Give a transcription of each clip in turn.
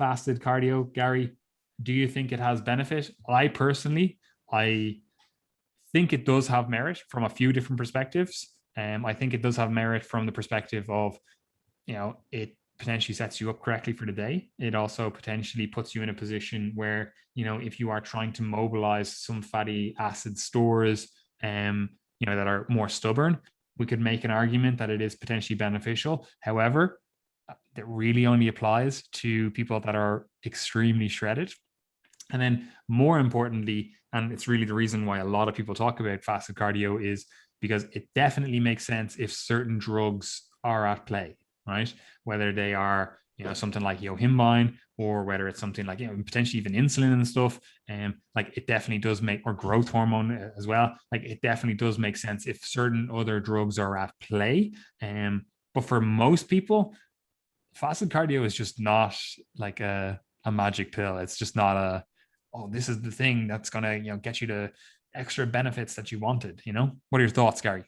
fasted cardio, Gary, do you think it has benefit? I think it does have merit from a few different perspectives. I think it does have merit from the perspective of, it potentially sets you up correctly for the day. It also potentially puts you in a position where, if you are trying to mobilize some fatty acid stores, that are more stubborn, we could make an argument that it is potentially beneficial. However, that really only applies to people that are extremely shredded. And then more importantly, and it's really the reason why a lot of people talk about fasted cardio, is because it definitely makes sense if certain drugs are at play, right? Whether they are, something like yohimbine, or whether it's something like, potentially even insulin and stuff. Like it definitely does make, or growth hormone as well. Like it definitely does make sense if certain other drugs are at play. But for most people, fasted cardio is just not like a magic pill. It's just not oh, this is the thing that's gonna, get you the extra benefits that you wanted. What are your thoughts, Gary?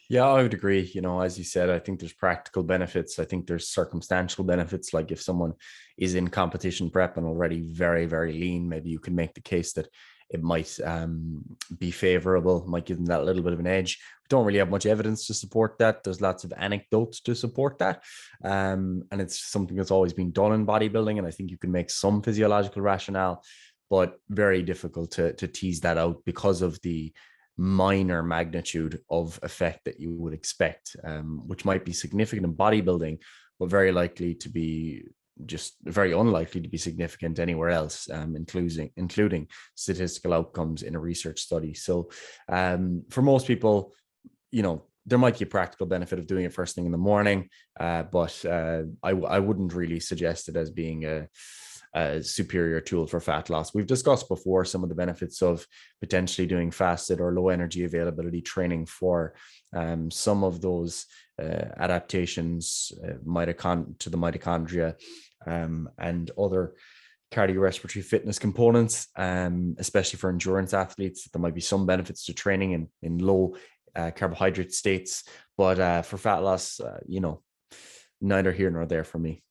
Yeah, I would agree. As you said, I think there's practical benefits. I think there's circumstantial benefits. Like if someone is in competition prep and already very, very lean, maybe you can make the case that it might be favorable, might give them that little bit of an edge. We don't really have much evidence to support that. There's lots of anecdotes to support that. And it's something that's always been done in bodybuilding. And I think you can make some physiological rationale, but very difficult to tease that out because of the minor magnitude of effect that you would expect, which might be significant in bodybuilding, but very unlikely to be significant anywhere else, including statistical outcomes in a research study. So for most people, there might be a practical benefit of doing it first thing in the morning, but I wouldn't really suggest it as being a superior tool for fat loss. We've discussed before some of the benefits of potentially doing fasted or low energy availability training for some of those adaptations to the mitochondria and other cardiorespiratory fitness components, especially for endurance athletes. There might be some benefits to training in low carbohydrate states, but for fat loss, neither here nor there for me.